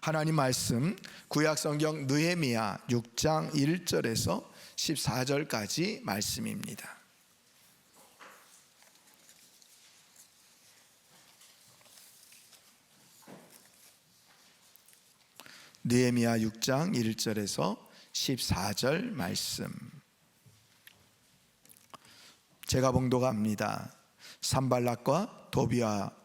하나님 말씀 구약성경 느헤미야 6장 1절에서 14절까지 말씀입니다. 느헤미야 6장 1절에서 14절 말씀. 제가 봉독합니다. 산발락과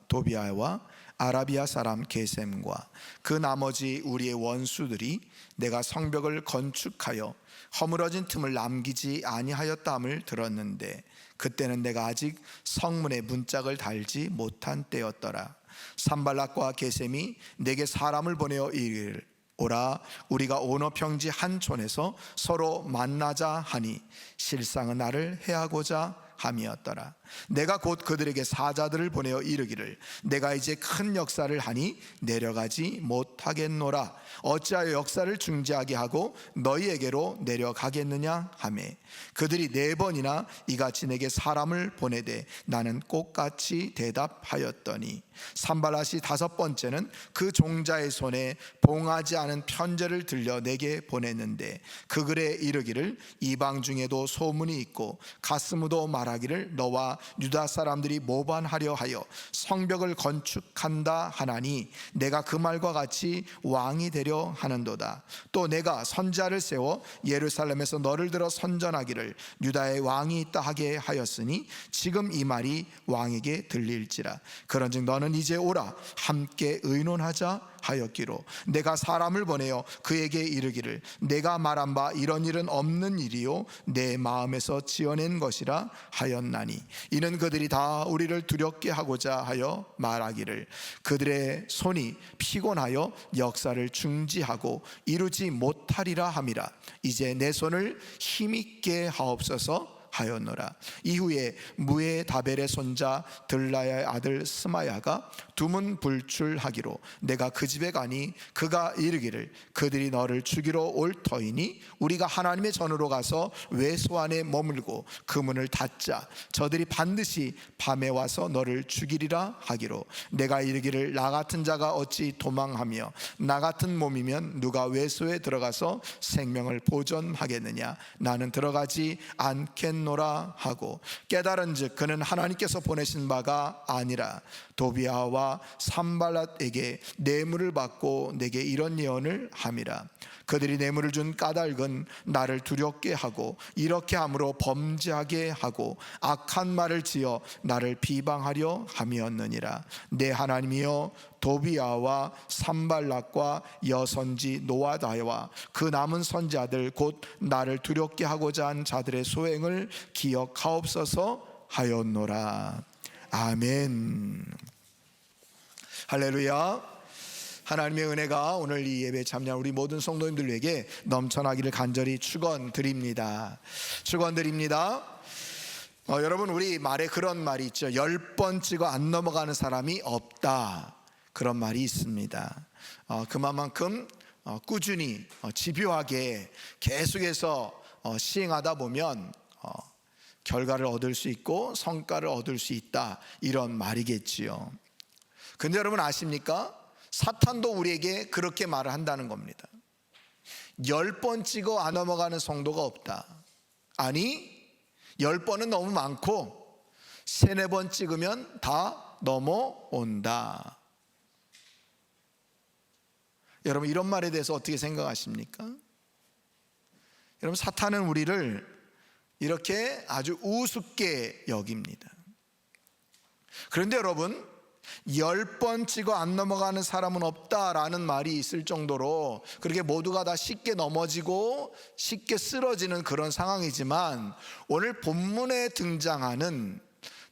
도비아와 아라비아 사람 게셈과 그 나머지 우리의 원수들이 내가 성벽을 건축하여 허물어진 틈을 남기지 아니하였다함을 들었는데 그때는 내가 아직 성문에 문짝을 달지 못한 때였더라. 산발락과 게셈이 내게 사람을 보내어 이르기를 오라 우리가 오너 평지 한 촌에서 서로 만나자 하니 실상은 나를 해하고자 함이었더라. 내가 곧 그들에게 사자들을 보내어 이르기를 내가 이제 큰 역사를 하니 내려가지 못하겠노라. 어찌하여 역사를 중지하게 하고 너희에게로 내려가겠느냐 하매 그들이 4번이나 이같이 내게 사람을 보내되 나는 꼭같이 대답하였더니 산발랏이 5번째는 그 종자의 손에 봉하지 않은 편지를 들려 내게 보냈는데 그 글에 이르기를 이방 중에도 소문이 있고 가스무도 말하기를 너와 유다 사람들이 모반하려 하여 성벽을 건축한다 하나니 내가 그 말과 같이 왕이 되려 하는도다. 또 내가 선지자를 세워 예루살렘에서 너를 들어 선전하기를 유다의 왕이 있다 하게 하였으니 지금 이 말이 왕에게 들릴지라. 그런즉 너는 이제 오라 함께 의논하자 하였기로 내가 사람을 보내어 그에게 이르기를 내가 말한 바 이런 일은 없는 일이요 내 마음에서 지어낸 것이라 하였나니 이는 그들이 다 우리를 두렵게 하고자 하여 말하기를 그들의 손이 피곤하여 역사를 중지하고 이루지 못하리라 함이라. 이제 내 손을 힘있게 하옵소서 하였노라. 이후에 무에다벨의 손자 들라야의 아들 스마야가 두문 불출하기로 내가 그 집에 가니 그가 이르기를 그들이 너를 죽이러 올 터이니 우리가 하나님의 전으로 가서 외소 안에 머물고 그 문을 닫자. 저들이 반드시 밤에 와서 너를 죽이리라 하기로 내가 이르기를 나 같은 자가 어찌 도망하며 나 같은 몸이면 누가 외소에 들어가서 생명을 보존하겠느냐. 나는 들어가지 않겠노라 하고 깨달은즉 그는 하나님께서 보내신 바가 아니라 도비아와 산발랏에게 뇌물을 받고 내게 이런 예언을 함이라. 그들이 뇌물을 준 까닭은 나를 두렵게 하고 이렇게 함으로 범죄하게 하고 악한 말을 지어 나를 비방하려 함이었느니라. 내 하나님이여 도비아와 산발락과 여선지 노아다와 그 남은 선지자들 곧 나를 두렵게 하고자 한 자들의 소행을 기억하옵소서 하였노라. 아멘. 할렐루야. 하나님의 은혜가 오늘 이 예배에 참여한 우리 모든 성도님들에게 넘쳐나기를 간절히 축원드립니다. 축원드립니다. 여러분 우리 말에 그런 말이 있죠. 10번 찍어 안 넘어가는 사람이 없다. 그런 말이 있습니다. 그만큼 꾸준히 집요하게 계속해서 시행하다 보면 결과를 얻을 수 있고 성과를 얻을 수 있다. 이런 말이겠지요. 근데 여러분 아십니까? 사탄도 우리에게 그렇게 말을 한다는 겁니다. 10번 찍어 안 넘어가는 성도가 없다. 아니 10번은 너무 많고 3-4번 찍으면 다 넘어온다. 여러분 이런 말에 대해서 어떻게 생각하십니까? 여러분 사탄은 우리를 이렇게 아주 우습게 여깁니다. 그런데 여러분 10번 찍어 안 넘어가는 사람은 없다라는 말이 있을 정도로 그렇게 모두가 다 쉽게 넘어지고 쉽게 쓰러지는 그런 상황이지만 오늘 본문에 등장하는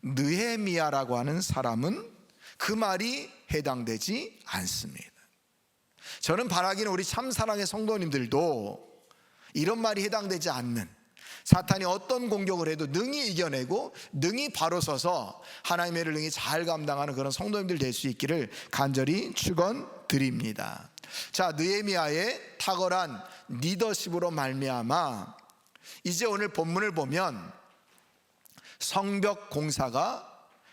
느헤미야라고 하는 사람은 그 말이 해당되지 않습니다. 저는 바라기는 우리 참사랑의 성도님들도 이런 말이 해당되지 않는, 사탄이 어떤 공격을 해도 능히 이겨내고 능히 바로 서서 하나님의 일을 능히 잘 감당하는 그런 성도님들 될 수 있기를 간절히 축원드립니다. 자, 느헤미야의 탁월한 리더십으로 말미암아 이제 오늘 본문을 보면 성벽 공사가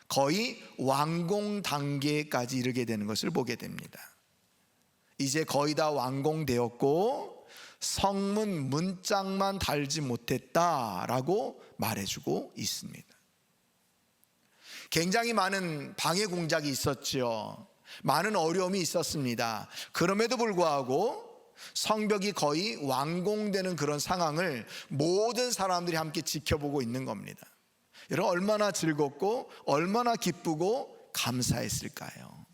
거의 완공 단계까지 이르게 되는 것을 보게 됩니다. 이제 거의 다 완공되었고 성문 문짝만 달지 못했다라고 말해주고 있습니다. 굉장히 많은 방해 공작이 있었죠. 많은 어려움이 있었습니다. 그럼에도 불구하고 성벽이 거의 완공되는 그런 상황을 모든 사람들이 함께 지켜보고 있는 겁니다. 여러분, 얼마나 즐겁고 얼마나 기쁘고 감사했을까요?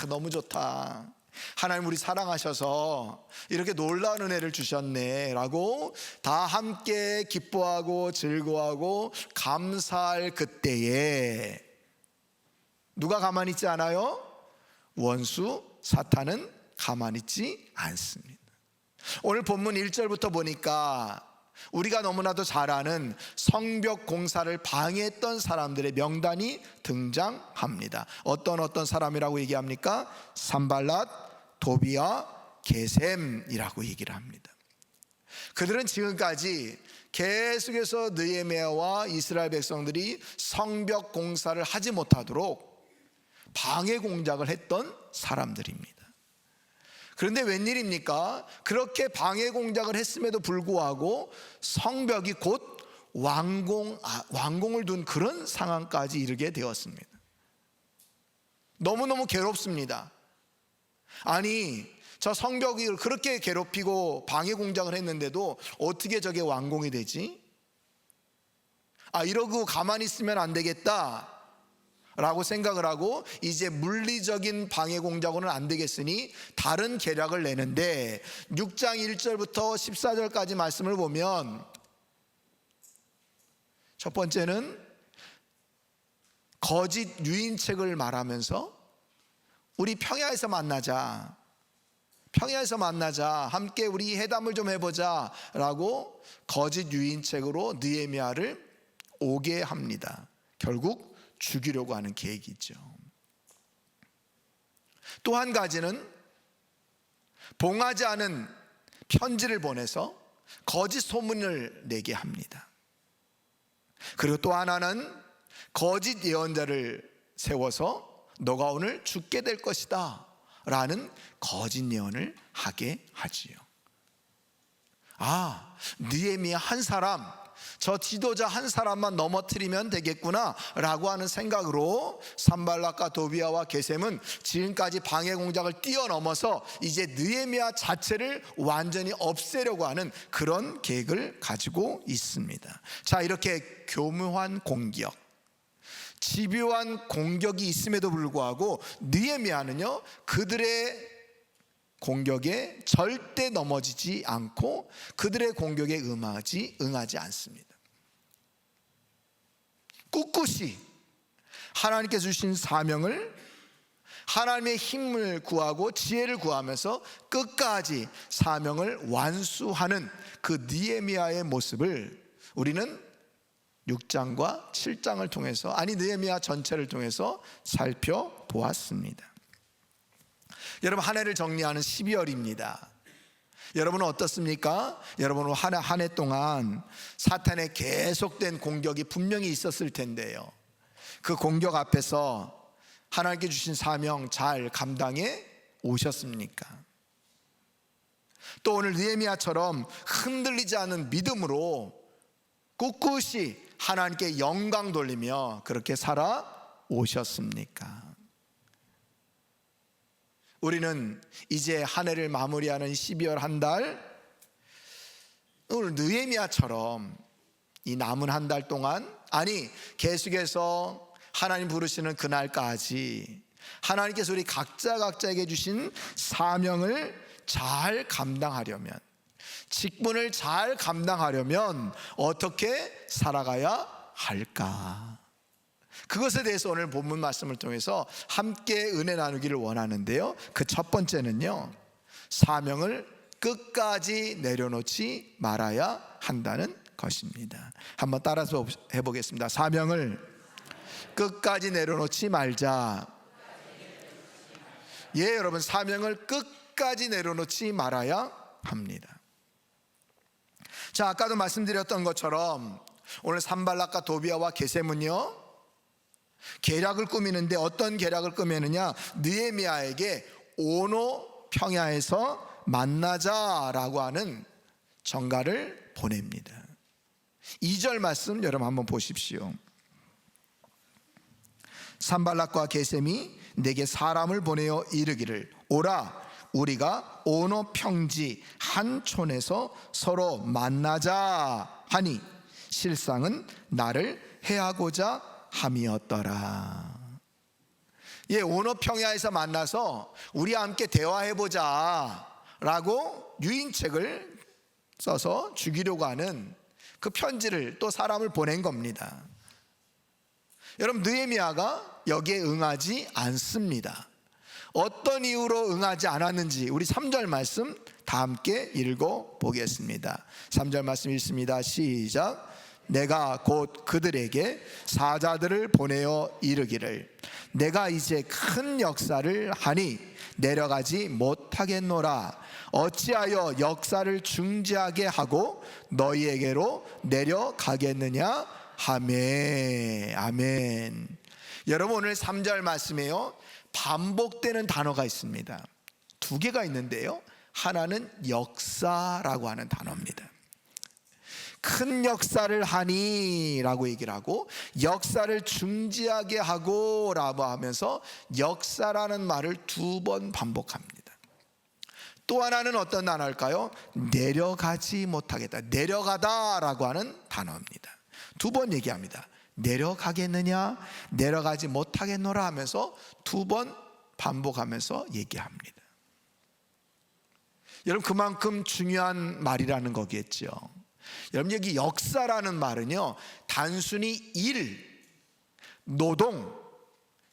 너무 좋다. 하나님 우리 사랑하셔서 이렇게 놀라운 은혜를 주셨네 라고 다 함께 기뻐하고 즐거워하고 감사할 그때에 누가 가만히 있지 않아요? 원수 사탄은 가만히 있지 않습니다. 오늘 본문 1절부터 보니까 우리가 너무나도 잘 아는 성벽 공사를 방해했던 사람들의 명단이 등장합니다. 어떤 사람이라고 얘기합니까? 산발랏, 도비아, 게셈이라고 얘기를 합니다. 그들은 지금까지 계속해서 느헤미야와 이스라엘 백성들이 성벽 공사를 하지 못하도록 방해 공작을 했던 사람들입니다. 그런데 웬일입니까? 그렇게 방해 공작을 했음에도 불구하고 성벽이 곧 완공을 둔 그런 상황까지 이르게 되었습니다. 너무너무 괴롭습니다. 아니, 저 성벽을 그렇게 괴롭히고 방해 공작을 했는데도 어떻게 저게 완공이 되지? 이러고 가만히 있으면 안 되겠다 라고 생각을 하고 이제 물리적인 방해 공작으로는 안 되겠으니 다른 계략을 내는데 6장 1절부터 14절까지 말씀을 보면 첫 번째는 거짓 유인책을 말하면서 우리 평야에서 만나자, 함께 우리 회담을 좀 해보자 라고 거짓 유인책으로 느헤미야를 오게 합니다. 결국 죽이려고 하는 계획이죠. 또 한 가지는 봉하지 않은 편지를 보내서 거짓 소문을 내게 합니다. 그리고 또 하나는 거짓 예언자를 세워서 너가 오늘 죽게 될 것이다 라는 거짓 예언을 하게 하지요. 느헤미야 한 사람, 저 지도자 한 사람만 넘어뜨리면 되겠구나 라고 하는 생각으로 산발랏과 도비아와 게셈은 지금까지 방해 공작을 뛰어넘어서 이제 느헤미야 자체를 완전히 없애려고 하는 그런 계획을 가지고 있습니다. 자, 이렇게 교묘한 공격, 집요한 공격이 있음에도 불구하고 느헤미야는요 그들의 공격에 절대 넘어지지 않고 그들의 공격에 응하지 않습니다. 꿋꿋이 하나님께서 주신 사명을, 하나님의 힘을 구하고 지혜를 구하면서 끝까지 사명을 완수하는 그 느헤미야의 모습을 우리는 6장과 7장을 통해서, 느헤미야 전체를 통해서 살펴보았습니다. 여러분, 한 해를 정리하는 12월입니다. 여러분은 어떻습니까? 여러분은 한 해 동안 사탄의 계속된 공격이 분명히 있었을 텐데요, 그 공격 앞에서 하나님께 주신 사명 잘 감당해 오셨습니까? 또 오늘 느헤미야처럼 흔들리지 않은 믿음으로 꿋꿋이 하나님께 영광 돌리며 그렇게 살아오셨습니까? 우리는 이제 한 해를 마무리하는 12월 한 달, 오늘 느헤미야처럼 이 남은 한 달 동안, 계속해서 하나님 부르시는 그날까지 하나님께서 우리 각자에게 주신 사명을 잘 감당하려면, 직분을 잘 감당하려면 어떻게 살아가야 할까? 그것에 대해서 오늘 본문 말씀을 통해서 함께 은혜 나누기를 원하는데요, 그 첫 번째는요, 사명을 끝까지 내려놓지 말아야 한다는 것입니다. 한번 따라서 해보겠습니다. 사명을 끝까지 내려놓지 말자. 여러분, 사명을 끝까지 내려놓지 말아야 합니다. 자, 아까도 말씀드렸던 것처럼 오늘 산발랏과 도비아와 게셈은요 계략을 꾸미는데 어떤 계략을 꾸미느냐, 느헤미야에게 오노 평야에서 만나자라고 하는 전가를 보냅니다. 2절 말씀 여러분 한번 보십시오. 산발락과 게셈이 내게 사람을 보내어 이르기를 오라 우리가 오노 평지 한 촌에서 서로 만나자 하니 실상은 나를 해하고자 함이었더라. 오노 평야에서 만나서 우리 함께 대화해보자 라고 유인책을 써서 죽이려고 하는 그 편지를 또 사람을 보낸 겁니다. 여러분, 느헤미야가 여기에 응하지 않습니다. 어떤 이유로 응하지 않았는지 우리 3절 말씀 다 함께 읽어보겠습니다. 3절 말씀 읽습니다. 시작. 내가 곧 그들에게 사자들을 보내어 이르기를 내가 이제 큰 역사를 하니 내려가지 못하겠노라. 어찌하여 역사를 중지하게 하고 너희에게로 내려가겠느냐 하매. 아멘. 여러분, 오늘 3절 말씀에요 반복되는 단어가 있습니다. 2개가 있는데요, 하나는 역사라고 하는 단어입니다. 큰 역사를 하니 라고 얘기를 하고, 역사를 중지하게 하고 라고 하면서 역사라는 말을 2번 반복합니다. 또 하나는 어떤 단어일까요? 내려가지 못하겠다, 내려가다 라고 하는 단어입니다. 2번 얘기합니다. 내려가겠느냐, 내려가지 못하겠노라 하면서 2번 반복하면서 얘기합니다. 여러분, 그만큼 중요한 말이라는 거겠죠. 여러분, 여기 역사라는 말은요, 단순히 일, 노동,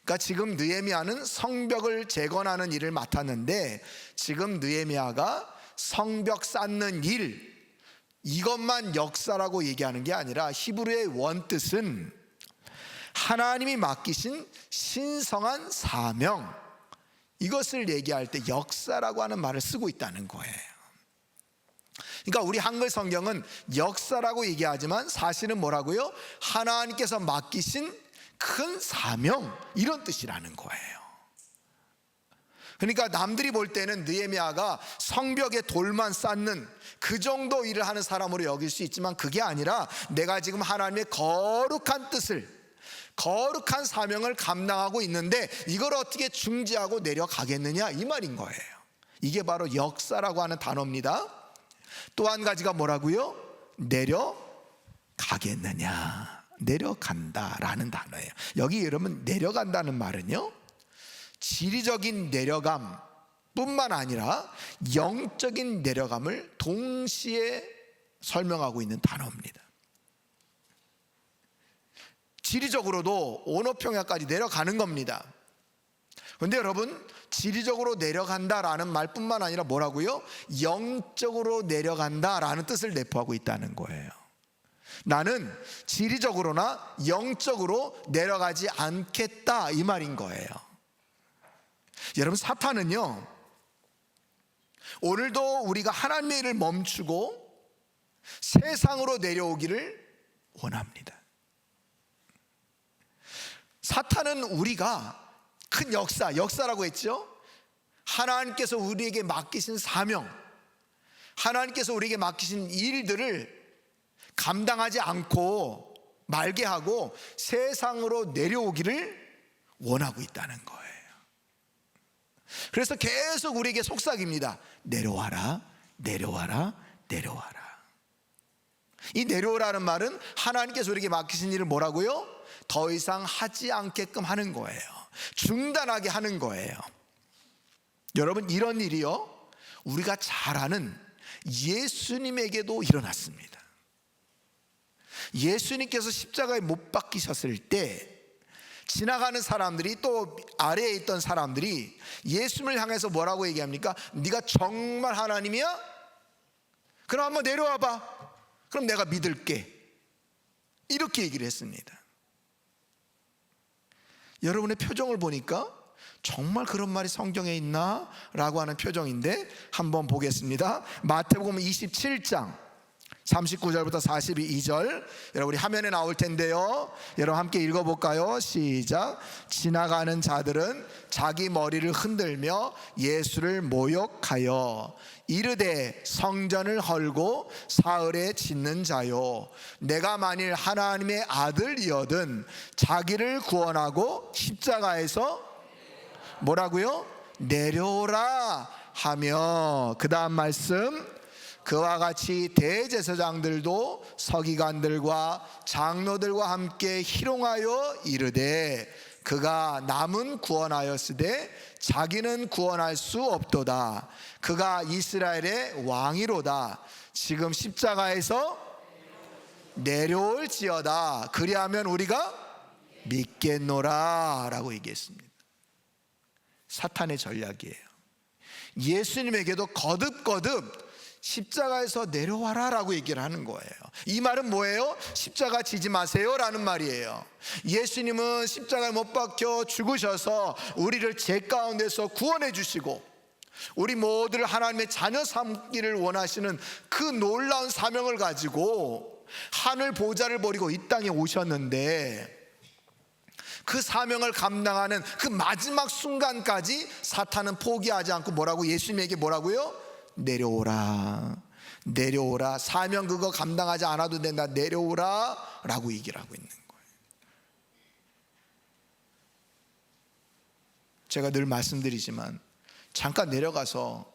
그러니까 지금 느헤미야는 성벽을 재건하는 일을 맡았는데 지금 느헤미야가 성벽 쌓는 일, 이것만 역사라고 얘기하는 게 아니라 히브리의 원뜻은 하나님이 맡기신 신성한 사명, 이것을 얘기할 때 역사라고 하는 말을 쓰고 있다는 거예요. 그러니까 우리 한글 성경은 역사라고 얘기하지만 사실은 뭐라고요? 하나님께서 맡기신 큰 사명, 이런 뜻이라는 거예요. 그러니까 남들이 볼 때는 느헤미야가 성벽에 돌만 쌓는 그 정도 일을 하는 사람으로 여길 수 있지만 그게 아니라 내가 지금 하나님의 거룩한 뜻을, 거룩한 사명을 감당하고 있는데 이걸 어떻게 중지하고 내려가겠느냐, 이 말인 거예요. 이게 바로 역사라고 하는 단어입니다. 또 한 가지가 뭐라고요? 내려가겠느냐, 내려간다라는 단어예요. 여기 여러분, 내려간다는 말은요, 지리적인 내려감 뿐만 아니라 영적인 내려감을 동시에 설명하고 있는 단어입니다. 지리적으로도 오노평야까지 내려가는 겁니다. 그런데 여러분, 지리적으로 내려간다라는 말뿐만 아니라 뭐라고요? 영적으로 내려간다라는 뜻을 내포하고 있다는 거예요. 나는 지리적으로나 영적으로 내려가지 않겠다, 이 말인 거예요. 여러분, 사탄은요, 오늘도 우리가 하나님의 일을 멈추고 세상으로 내려오기를 원합니다. 사탄은 우리가 큰 역사라고 했죠. 하나님께서 우리에게 맡기신 사명, 하나님께서 우리에게 맡기신 일들을 감당하지 않고 말게 하고 세상으로 내려오기를 원하고 있다는 거예요. 그래서 계속 우리에게 속삭입니다. 내려와라, 내려와라, 내려와라. 이 내려오라는 말은 하나님께서 우리에게 맡기신 일을 뭐라고요? 더 이상 하지 않게끔 하는 거예요. 중단하게 하는 거예요. 여러분, 이런 일이요, 우리가 잘 아는 예수님에게도 일어났습니다. 예수님께서 십자가에 못 박히셨을 때 지나가는 사람들이, 또 아래에 있던 사람들이 예수님을 향해서 뭐라고 얘기합니까? 네가 정말 하나님이야? 그럼 한번 내려와 봐. 그럼 내가 믿을게. 이렇게 얘기를 했습니다. 여러분의 표정을 보니까 정말 그런 말이 성경에 있나? 라고 하는 표정인데 한번 보겠습니다. 마태복음 27장 39절부터 42절 여러분 우리 화면에 나올 텐데요. 여러분 함께 읽어볼까요? 시작. 지나가는 자들은 자기 머리를 흔들며 예수를 모욕하여 이르되 성전을 헐고 사흘에 짓는 자요, 내가 만일 하나님의 아들이거든 자기를 구원하고 십자가에서 뭐라고요? 내려오라 하며, 그 다음 말씀, 그와 같이 대제사장들도 서기관들과 장로들과 함께 희롱하여 이르되 그가 남은 구원하였으되 자기는 구원할 수 없도다. 그가 이스라엘의 왕이로다. 지금 십자가에서 내려올지어다. 그리하면 우리가 믿겠노라 라고 얘기했습니다. 사탄의 전략이에요. 예수님에게도 거듭거듭 십자가에서 내려와라 라고 얘기를 하는 거예요. 이 말은 뭐예요? 십자가 지지 마세요 라는 말이에요. 예수님은 십자가에 못 박혀 죽으셔서 우리를 죄 가운데서 구원해 주시고 우리 모두를 하나님의 자녀 삼기를 원하시는 그 놀라운 사명을 가지고 하늘 보좌를 버리고 이 땅에 오셨는데, 그 사명을 감당하는 그 마지막 순간까지 사탄은 포기하지 않고 뭐라고, 예수님에게 뭐라고요? 내려오라, 내려오라, 사명 그거 감당하지 않아도 된다, 내려오라 라고 얘기를 하고 있는 거예요. 제가 늘 말씀드리지만 잠깐 내려가서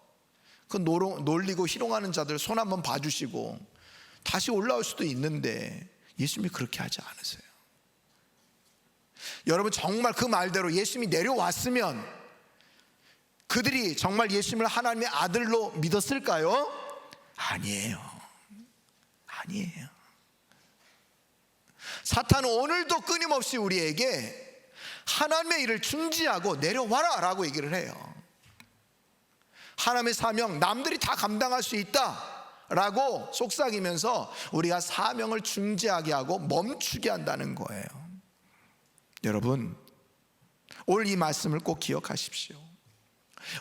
그 놀리고 희롱하는 자들 손 한번 봐주시고 다시 올라올 수도 있는데 예수님이 그렇게 하지 않으세요. 여러분 정말 그 말대로 예수님이 내려왔으면 그들이 정말 예수님을 하나님의 아들로 믿었을까요? 아니에요. 아니에요. 사탄은 오늘도 끊임없이 우리에게 하나님의 일을 중지하고 내려와라 라고 얘기를 해요. 하나님의 사명 남들이 다 감당할 수 있다 라고 속삭이면서 우리가 사명을 중지하게 하고 멈추게 한다는 거예요. 여러분 오늘 이 말씀을 꼭 기억하십시오.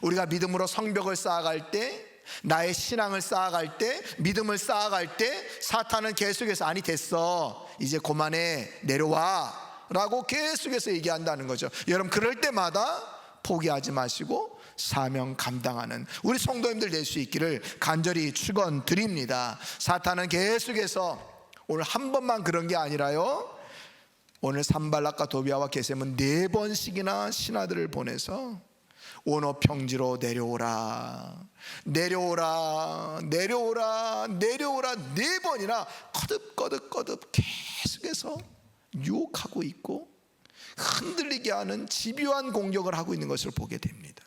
우리가 믿음으로 성벽을 쌓아갈 때, 나의 신앙을 쌓아갈 때, 믿음을 쌓아갈 때 사탄은 계속해서 아니 됐어, 이제 그만해, 내려와 라고 계속해서 얘기한다는 거죠. 여러분 그럴 때마다 포기하지 마시고 사명 감당하는 우리 성도님들 될 수 있기를 간절히 축원드립니다. 사탄은 계속해서 오늘 한 번만 그런 게 아니라요, 오늘 산발락과 도비아와 게셈은 4번씩이나 신하들을 보내서 온호 평지로 내려오라, 내려오라, 내려오라, 내려오라 4번이나 거듭 계속해서 유혹하고 있고 흔들리게 하는 집요한 공격을 하고 있는 것을 보게 됩니다.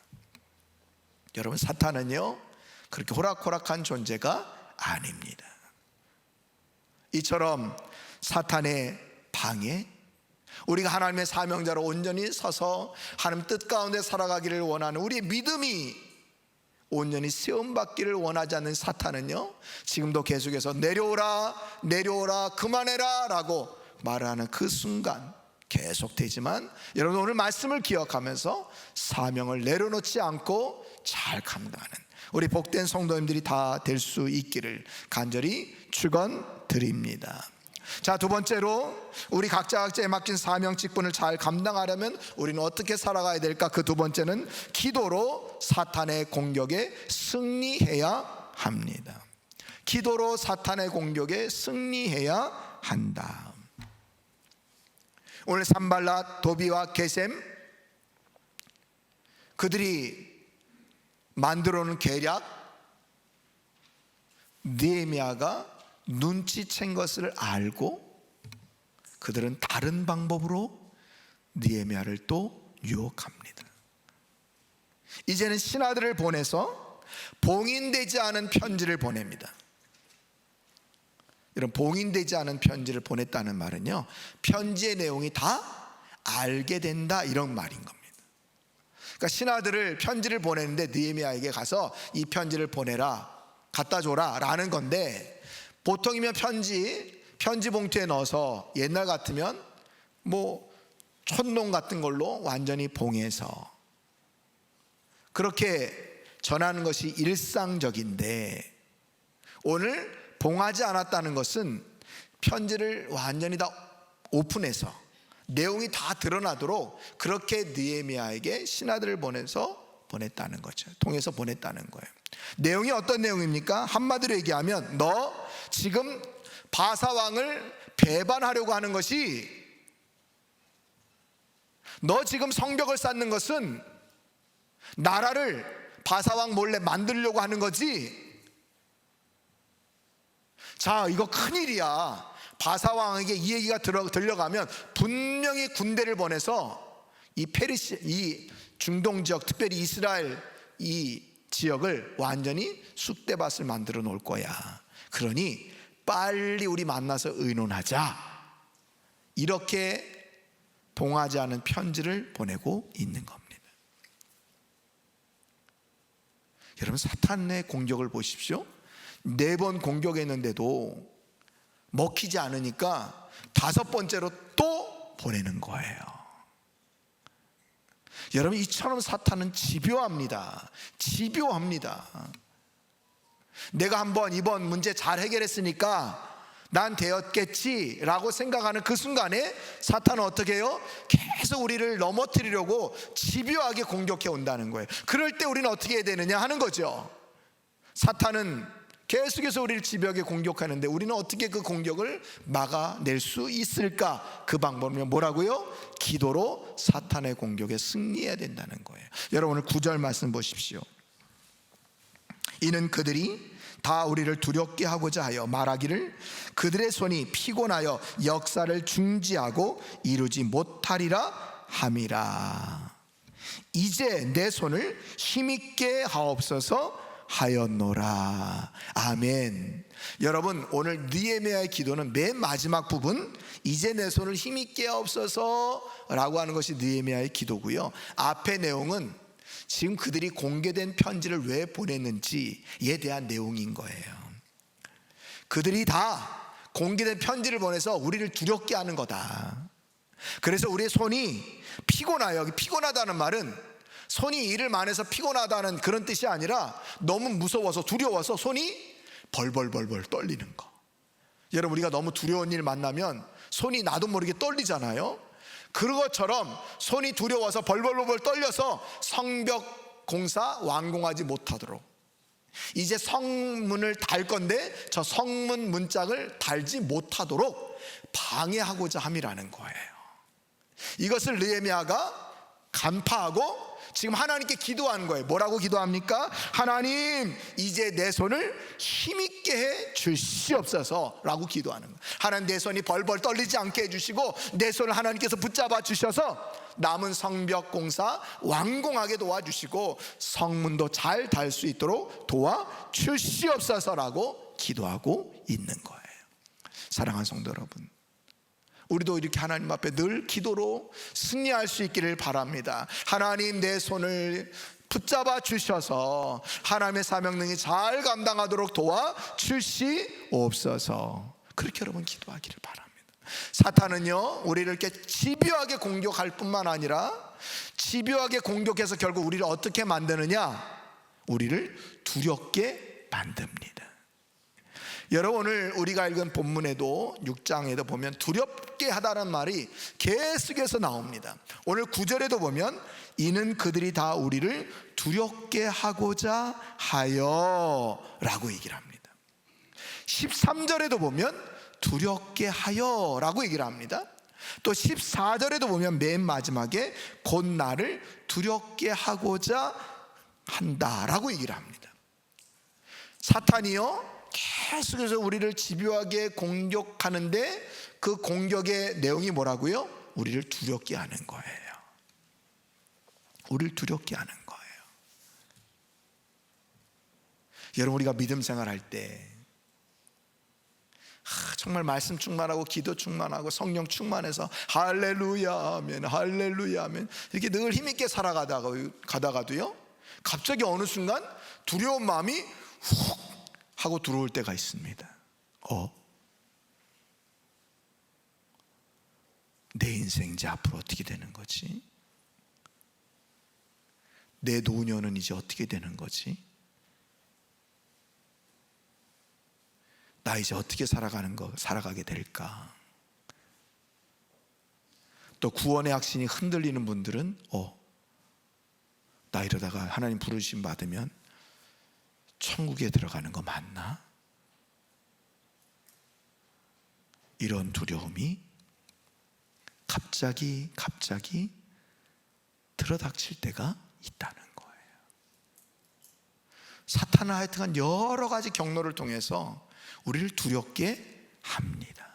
여러분 사탄은요 그렇게 호락호락한 존재가 아닙니다. 이처럼 사탄의 방해, 우리가 하나님의 사명자로 온전히 서서 하나님 뜻 가운데 살아가기를 원하는 우리의 믿음이 온전히 세움받기를 원하지 않는 사탄은요 지금도 계속해서 내려오라, 내려오라, 그만해라 라고 말하는 그 순간 계속되지만, 여러분 오늘 말씀을 기억하면서 사명을 내려놓지 않고 잘 감당하는 우리 복된 성도님들이 다 될 수 있기를 간절히 축원드립니다. 자, 두 번째로 우리 각자에 맡긴 사명 직분을 잘 감당하려면 우리는 어떻게 살아가야 될까? 그 두 번째는 기도로 사탄의 공격에 승리해야 합니다. 기도로 사탄의 공격에 승리해야 한다. 오늘 산발랏, 도비와 게셈, 그들이 만들어 놓은 계략, 느헤미야가 눈치챈 것을 알고 그들은 다른 방법으로 느헤미야를 또 유혹합니다. 이제는 신하들을 보내서 봉인되지 않은 편지를 보냅니다. 이런 봉인되지 않은 편지를 보냈다는 말은요, 편지의 내용이 다 알게 된다 이런 말인 겁니다. 그러니까 신하들을 편지를 보내는데 느헤미야에게 가서 이 편지를 보내라, 갖다 줘라 라는 건데, 보통이면 편지 봉투에 넣어서 옛날 같으면 뭐 촛농 같은 걸로 완전히 봉해서 그렇게 전하는 것이 일상적인데, 오늘 봉하지 않았다는 것은 편지를 완전히 다 오픈해서 내용이 다 드러나도록 그렇게 느헤미야에게 신하들을 보냈다는 거죠. 통해서 보냈다는 거예요. 내용이 어떤 내용입니까? 한마디로 얘기하면 너 지금 바사 왕을 배반하려고 하는 것이, 너 지금 성벽을 쌓는 것은 나라를 바사 왕 몰래 만들려고 하는 거지. 자, 이거 큰일이야. 바사 왕에게 이 얘기가 들려가면 분명히 군대를 보내서 이 페르시, 이 중동 지역, 특별히 이스라엘 이 지역을 완전히 쑥대밭을 만들어 놓을 거야. 그러니 빨리 우리 만나서 의논하자. 이렇게 봉하지 않은 편지를 보내고 있는 겁니다. 여러분, 사탄의 공격을 보십시오. 4번 공격했는데도 먹히지 않으니까 5번째로 또 보내는 거예요. 여러분, 이처럼 사탄은 집요합니다. 집요합니다. 내가 한번 이번 문제 잘 해결했으니까 난 되었겠지라고 생각하는 그 순간에 사탄은 어떻게 해요? 계속 우리를 넘어뜨리려고 집요하게 공격해 온다는 거예요. 그럴 때 우리는 어떻게 해야 되느냐 하는 거죠. 사탄은 계속해서 우리를 집요하게 공격하는데 우리는 어떻게 그 공격을 막아낼 수 있을까? 그 방법은 뭐라고요? 기도로 사탄의 공격에 승리해야 된다는 거예요. 여러분, 오늘 9절 말씀 보십시오. 이는 그들이 다 우리를 두렵게 하고자 하여 말하기를 그들의 손이 피곤하여 역사를 중지하고 이루지 못하리라 함이라. 이제 내 손을 힘있게 하옵소서 하였노라. 아멘. 여러분, 오늘 느헤미야의 기도는 맨 마지막 부분, 이제 내 손을 힘있게 하옵소서 라고 하는 것이 느헤미야의 기도고요. 앞의 내용은 지금 그들이 공개된 편지를 왜 보냈는지에 대한 내용인 거예요. 그들이 다 공개된 편지를 보내서 우리를 두렵게 하는 거다. 그래서 우리의 손이 피곤하여, 여기 피곤하다는 말은 손이 일을 많이 해서 피곤하다는 그런 뜻이 아니라 너무 무서워서 두려워서 손이 벌벌벌벌 떨리는 거. 여러분, 우리가 너무 두려운 일 만나면 손이 나도 모르게 떨리잖아요. 그것처럼 손이 두려워서 벌벌벌벌 떨려서 성벽 공사 완공하지 못하도록, 이제 성문을 달 건데 저 성문 문짝을 달지 못하도록 방해하고자 함이라는 거예요. 이것을 느헤미야가 간파하고 지금 하나님께 기도하는 거예요. 뭐라고 기도합니까? 하나님, 이제 내 손을 힘있게 해 주시옵소서 라고 기도하는 거예요. 하나님, 내 손이 벌벌 떨리지 않게 해주시고 내 손을 하나님께서 붙잡아 주셔서 남은 성벽 공사 완공하게 도와주시고 성문도 잘 달 수 있도록 도와주시옵소서라고 기도하고 있는 거예요. 사랑하는 성도 여러분, 우리도 이렇게 하나님 앞에 늘 기도로 승리할 수 있기를 바랍니다. 하나님, 내 손을 붙잡아 주셔서 하나님의 사명능이 잘 감당하도록 도와주시옵소서. 그렇게 여러분 기도하기를 바랍니다. 사탄은요, 우리를 이렇게 집요하게 공격할 뿐만 아니라 집요하게 공격해서 결국 우리를 어떻게 만드느냐? 우리를 두렵게 만듭니다. 여러분, 오늘 우리가 읽은 본문에도 6장에도 보면 두렵게 하다는 말이 계속해서 나옵니다. 오늘 9절에도 보면 이는 그들이 다 우리를 두렵게 하고자 하여 라고 얘기를 합니다. 13절에도 보면 두렵게 하여 라고 얘기를 합니다. 또 14절에도 보면 맨 마지막에 곧 나를 두렵게 하고자 한다 라고 얘기를 합니다. 사탄이요, 계속해서 우리를 집요하게 공격하는데 그 공격의 내용이 뭐라고요? 우리를 두렵게 하는 거예요. 우리를 두렵게 하는 거예요. 여러분, 우리가 믿음 생활할 때 정말 말씀 충만하고 기도 충만하고 성령 충만해서 할렐루야 아멘 할렐루야 아멘 이렇게 늘 힘있게 살아가다가도요, 갑자기 어느 순간 두려운 마음이 훅 하고 들어올 때가 있습니다. 내 인생 이제 앞으로 어떻게 되는 거지? 내 노년은 이제 어떻게 되는 거지? 나 이제 어떻게 살아가게 될까? 또 구원의 확신이 흔들리는 분들은 나 이러다가 하나님 부르심 받으면 천국에 들어가는 거 맞나? 이런 두려움이 갑자기 들어닥칠 때가 있다는 거예요. 사탄은 하여튼간 여러 가지 경로를 통해서 우리를 두렵게 합니다.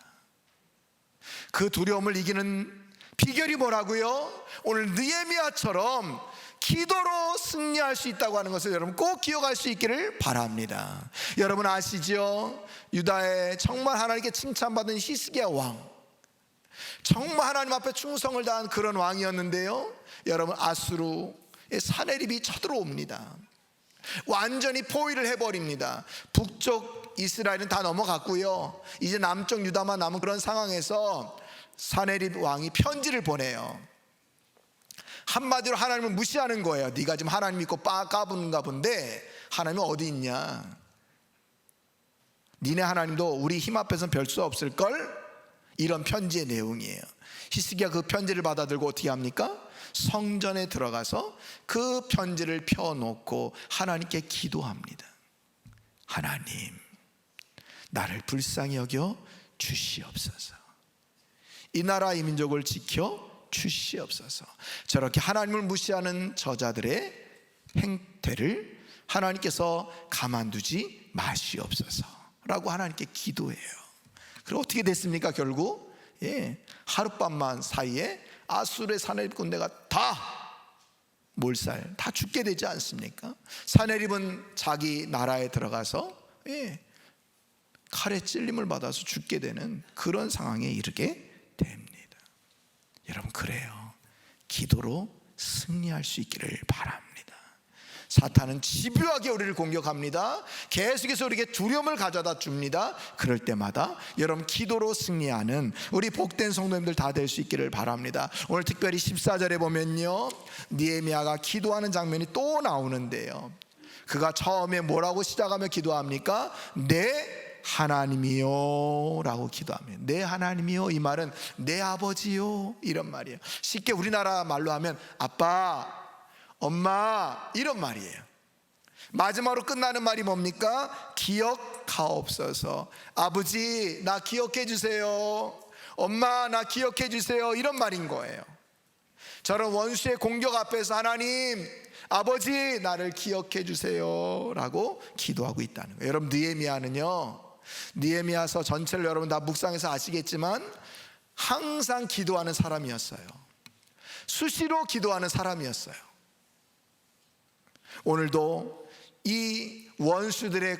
그 두려움을 이기는 비결이 뭐라고요? 오늘 느헤미야처럼 기도로 승리할 수 있다고 하는 것을 여러분 꼭 기억할 수 있기를 바랍니다. 여러분 아시죠? 유다의 정말 하나님께 칭찬받은 히스기야 왕, 정말 하나님 앞에 충성을 다한 그런 왕이었는데요, 여러분 아수르의 사내립이 쳐들어옵니다. 완전히 포위를 해버립니다. 북쪽 이스라엘은 다 넘어갔고요, 이제 남쪽 유다만 남은 그런 상황에서 사내립 왕이 편지를 보내요. 한마디로 하나님을 무시하는 거예요. 네가 지금 하나님 믿고 까부는가 본데 하나님은 어디 있냐? 니네 하나님도 우리 힘 앞에서는 별 수 없을걸? 이런 편지의 내용이에요. 히스기야 그 편지를 받아들고 어떻게 합니까? 성전에 들어가서 그 편지를 펴놓고 하나님께 기도합니다. 하나님, 나를 불쌍히 여겨 주시옵소서. 이 나라 이 민족을 지켜 주시옵소서. 저렇게 하나님을 무시하는 저자들의 행태를 하나님께서 가만두지 마시옵소서 라고 하나님께 기도해요. 그리고 어떻게 됐습니까? 결국 하룻밤만 사이에 아수르의 사내립 군대가 다 몰살, 다 죽게 되지 않습니까? 사내립은 자기 나라에 들어가서 칼에 찔림을 받아서 죽게 되는 그런 상황에 이르게 됩니다. 여러분, 그래요. 기도로 승리할 수 있기를 바랍니다. 사탄은 집요하게 우리를 공격합니다. 계속해서 우리에게 두려움을 가져다 줍니다. 그럴 때마다 여러분 기도로 승리하는 우리 복된 성도님들 다 될 수 있기를 바랍니다. 오늘 특별히 14절에 보면요, 느헤미야가 기도하는 장면이 또 나오는데요, 그가 처음에 뭐라고 시작하며 기도합니까? 내 하나님이요 라고 기도하면, 내 하나님이요, 이 말은 내 아버지요 이런 말이에요. 쉽게 우리나라 말로 하면 아빠, 엄마 이런 말이에요. 마지막으로 끝나는 말이 뭡니까? 기억하옵소서. 아버지 나 기억해 주세요, 엄마 나 기억해 주세요, 이런 말인 거예요. 저런 원수의 공격 앞에서 하나님, 아버지 나를 기억해 주세요 라고 기도하고 있다는 거예요. 여러분, 느헤미야서 전체를 여러분 다 묵상해서 아시겠지만 항상 기도하는 사람이었어요. 수시로 기도하는 사람이었어요. 오늘도 이 원수들의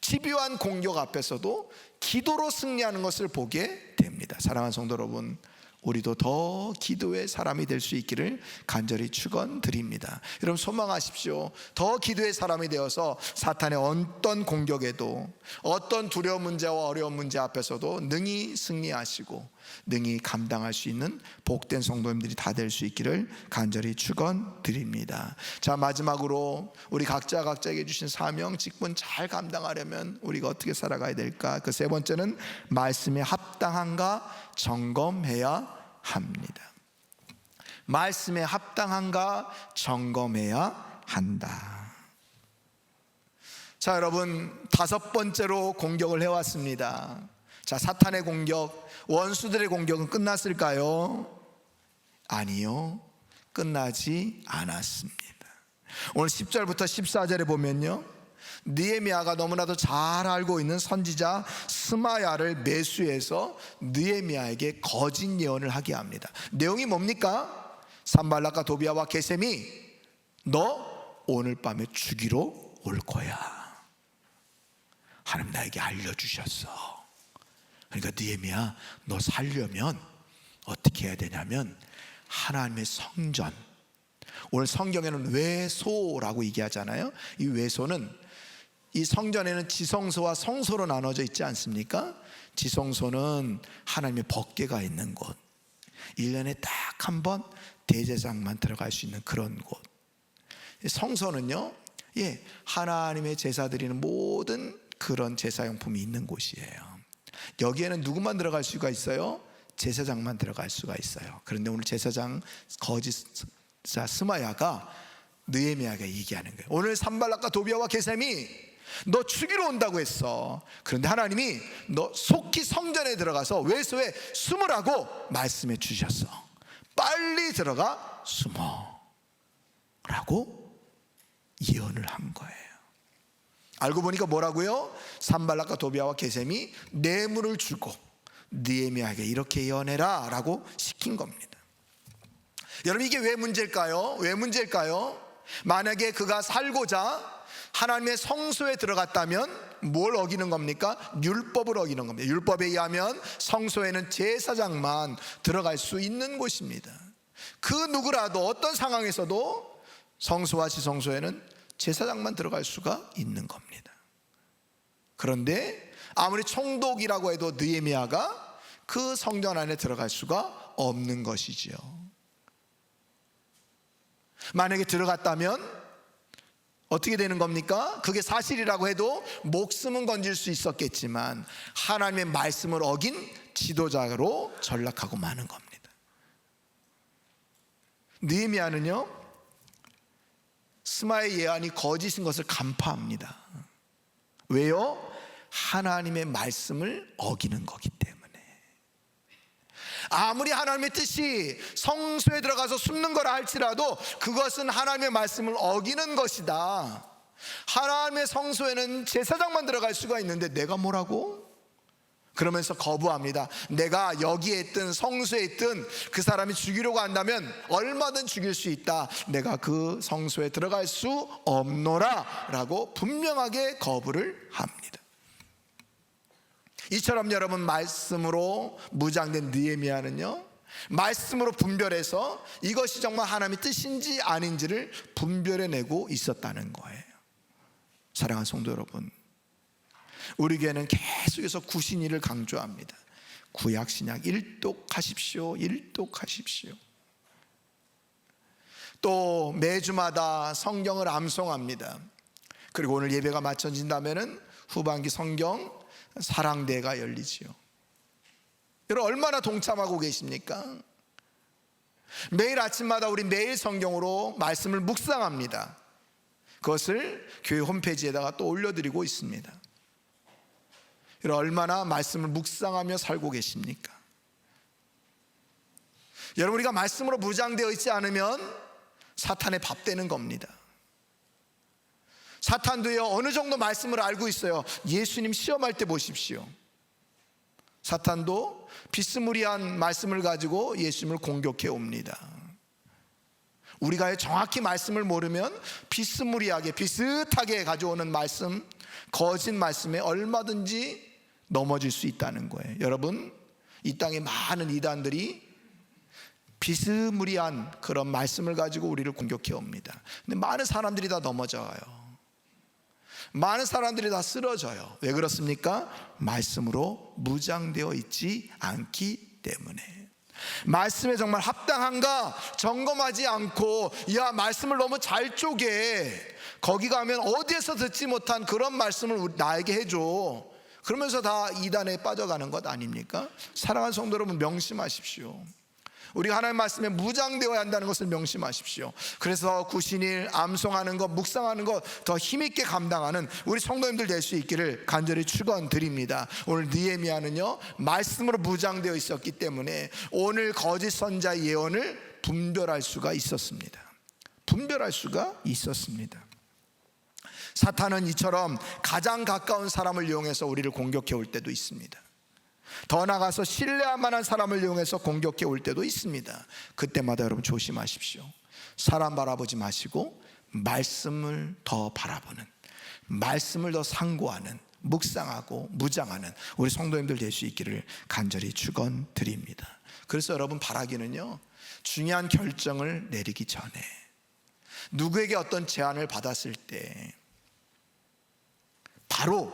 집요한 공격 앞에서도 기도로 승리하는 것을 보게 됩니다. 사랑하는 성도 여러분, 우리도 더 기도의 사람이 될 수 있기를 간절히 축원드립니다. 여러분 소망하십시오. 더 기도의 사람이 되어서 사탄의 어떤 공격에도, 어떤 두려운 문제와 어려운 문제 앞에서도 능히 승리하시고 능히 감당할 수 있는 복된 성도님들이 다 될 수 있기를 간절히 축원드립니다. 자, 마지막으로 우리 각자에게 주신 사명, 직분 잘 감당하려면 우리가 어떻게 살아가야 될까? 그 세 번째는 말씀에 합당한가 점검해야 합니다. 말씀에 합당한가 점검해야 한다. 자, 여러분, 다섯 번째로 공격을 해왔습니다. 자, 사탄의 공격, 원수들의 공격은 끝났을까요? 아니요, 끝나지 않았습니다. 오늘 10절부터 14절에 보면요, 느헤미야가 너무나도 잘 알고 있는 선지자 스마야를 매수해서 느헤미야에게 거짓 예언을 하게 합니다. 내용이 뭡니까? 산발락과 도비아와 게셈이 너 오늘 밤에 죽이러 올 거야. 하나님 나에게 알려주셨어. 그러니까 느헤미야, 너 살려면 어떻게 해야 되냐면 하나님의 성전, 오늘 성경에는 외소라고 얘기하잖아요. 이 외소는, 이 성전에는 지성소와 성소로 나눠져 있지 않습니까? 지성소는 하나님의 법궤가 있는 곳, 1년에 딱 한 번 대제사장만 들어갈 수 있는 그런 곳. 성소는요, 하나님의 제사 드리는 모든 그런 제사용품이 있는 곳이에요. 여기에는 누구만 들어갈 수가 있어요? 제사장만 들어갈 수가 있어요. 그런데 오늘 제사장 거짓자 스마야가 느헤미야에게 얘기하는 거예요. 오늘 산발락과 도비아와 게셈이 너 죽이러 온다고 했어. 그런데 하나님이 너 속히 성전에 들어가서 외소에 숨으라고 말씀해 주셨어. 빨리 들어가 숨어 라고 예언을 한 거예요. 알고 보니까 뭐라고요? 산발락과 도비아와 게셈이 뇌물을 주고 느헤미야에게 이렇게 예언해라 라고 시킨 겁니다. 여러분, 이게 왜 문제일까요? 왜 문제일까요? 만약에 그가 살고자 하나님의 성소에 들어갔다면 뭘 어기는 겁니까? 율법을 어기는 겁니다. 율법에 의하면 성소에는 제사장만 들어갈 수 있는 곳입니다. 그 누구라도 어떤 상황에서도 성소와 지성소에는 제사장만 들어갈 수가 있는 겁니다. 그런데 아무리 총독이라고 해도 느헤미야가 그 성전 안에 들어갈 수가 없는 것이지요. 만약에 들어갔다면 어떻게 되는 겁니까? 그게 사실이라고 해도 목숨은 건질 수 있었겠지만 하나님의 말씀을 어긴 지도자로 전락하고 마는 겁니다. 느헤미야는요, 스마의 예언이 거짓인 것을 간파합니다. 왜요? 하나님의 말씀을 어기는 거기 때문에. 아무리 하나님의 뜻이 성소에 들어가서 숨는 거라 할지라도 그것은 하나님의 말씀을 어기는 것이다. 하나님의 성소에는 제사장만 들어갈 수가 있는데 내가 뭐라고? 그러면서 거부합니다. 내가 여기에 있든 성소에 있든 그 사람이 죽이려고 한다면 얼마든 죽일 수 있다. 내가 그 성소에 들어갈 수 없노라 라고 분명하게 거부를 합니다. 이처럼 여러분, 말씀으로 무장된 느헤미야는요, 말씀으로 분별해서 이것이 정말 하나님의 뜻인지 아닌지를 분별해내고 있었다는 거예요. 사랑하는 성도 여러분, 우리 교회는 계속해서 구신일을 강조합니다. 구약 신약 일독하십시오, 일독하십시오. 또 매주마다 성경을 암송합니다. 그리고 오늘 예배가 마쳐진다면은 후반기 성경 사랑대가 열리지요. 여러분, 얼마나 동참하고 계십니까? 매일 아침마다 우리 매일 성경으로 말씀을 묵상합니다. 그것을 교회 홈페이지에다가 또 올려드리고 있습니다. 여러분, 얼마나 말씀을 묵상하며 살고 계십니까? 여러분, 우리가 말씀으로 무장되어 있지 않으면 사탄의 밥 되는 겁니다. 사탄도요, 어느 정도 말씀을 알고 있어요. 예수님 시험할 때 보십시오. 사탄도 비스무리한 말씀을 가지고 예수님을 공격해 옵니다. 우리가 정확히 말씀을 모르면 비스무리하게 비슷하게 가져오는 말씀, 거짓 말씀에 얼마든지 넘어질 수 있다는 거예요. 여러분, 이 땅에 많은 이단들이 비스무리한 그런 말씀을 가지고 우리를 공격해 옵니다. 근데 많은 사람들이 다 넘어져요. 많은 사람들이 다 쓰러져요. 왜 그렇습니까? 말씀으로 무장되어 있지 않기 때문에. 말씀에 정말 합당한가 점검하지 않고, 야, 말씀을 너무 잘 쪼개, 거기 가면 어디에서 듣지 못한 그런 말씀을 나에게 해줘, 그러면서 다 이단에 빠져가는 것 아닙니까? 사랑하는 성도 여러분, 명심하십시오. 우리가 하나님의 말씀에 무장되어야 한다는 것을 명심하십시오. 그래서 구신일 암송하는 것, 묵상하는 것 더 힘있게 감당하는 우리 성도님들 될 수 있기를 간절히 축원드립니다. 오늘 느헤미야는요, 말씀으로 무장되어 있었기 때문에 오늘 거짓 선자의 예언을 분별할 수가 있었습니다. 분별할 수가 있었습니다. 사탄은 이처럼 가장 가까운 사람을 이용해서 우리를 공격해 올 때도 있습니다. 더 나아가서 신뢰할 만한 사람을 이용해서 공격해 올 때도 있습니다. 그때마다 여러분 조심하십시오. 사람 바라보지 마시고 말씀을 더 바라보는, 말씀을 더 상고하는, 묵상하고 무장하는 우리 성도님들 될 수 있기를 간절히 축원드립니다. 그래서 여러분, 바라기는요, 중요한 결정을 내리기 전에, 누구에게 어떤 제안을 받았을 때 바로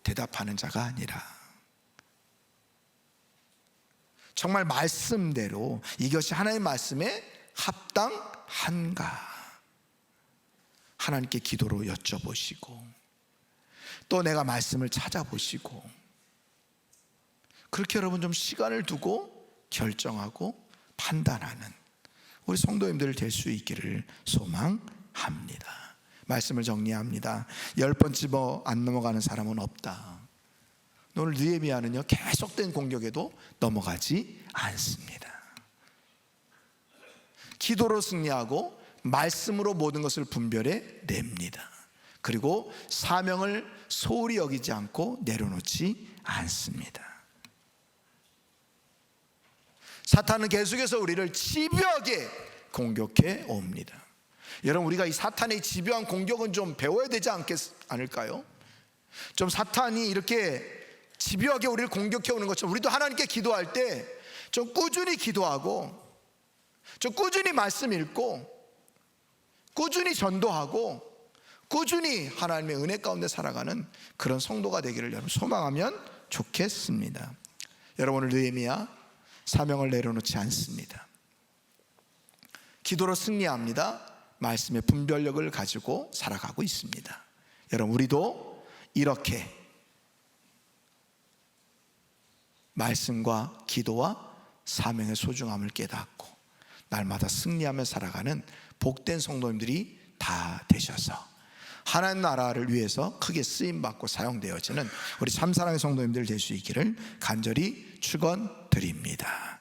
대답하는 자가 아니라 정말 말씀대로 이것이 하나님의 말씀에 합당한가 하나님께 기도로 여쭤보시고, 또 내가 말씀을 찾아보시고, 그렇게 여러분 좀 시간을 두고 결정하고 판단하는 우리 성도님들 될 수 있기를 소망합니다. 말씀을 정리합니다. 10번 집어 안 넘어가는 사람은 없다. 오늘 느헤미야는요, 계속된 공격에도 넘어가지 않습니다. 기도로 승리하고 말씀으로 모든 것을 분별해 냅니다. 그리고 사명을 소홀히 여기지 않고 내려놓지 않습니다. 사탄은 계속해서 우리를 집요하게 공격해 옵니다. 여러분, 우리가 이 사탄의 집요한 공격은 좀 배워야 되지 않을까요? 좀 사탄이 이렇게 집요하게 우리를 공격해 오는 것처럼 우리도 하나님께 기도할 때 좀 꾸준히 기도하고, 좀 꾸준히 말씀 읽고, 꾸준히 전도하고, 꾸준히 하나님의 은혜 가운데 살아가는 그런 성도가 되기를 여러분 소망하면 좋겠습니다. 여러분, 오늘 느헤미야 사명을 내려놓지 않습니다. 기도로 승리합니다. 말씀의 분별력을 가지고 살아가고 있습니다. 여러분, 우리도 이렇게 말씀과 기도와 사명의 소중함을 깨닫고 날마다 승리하며 살아가는 복된 성도님들이 다 되셔서 하나님 나라를 위해서 크게 쓰임받고 사용되어지는 우리 참사랑의 성도님들 될 수 있기를 간절히 축원드립니다.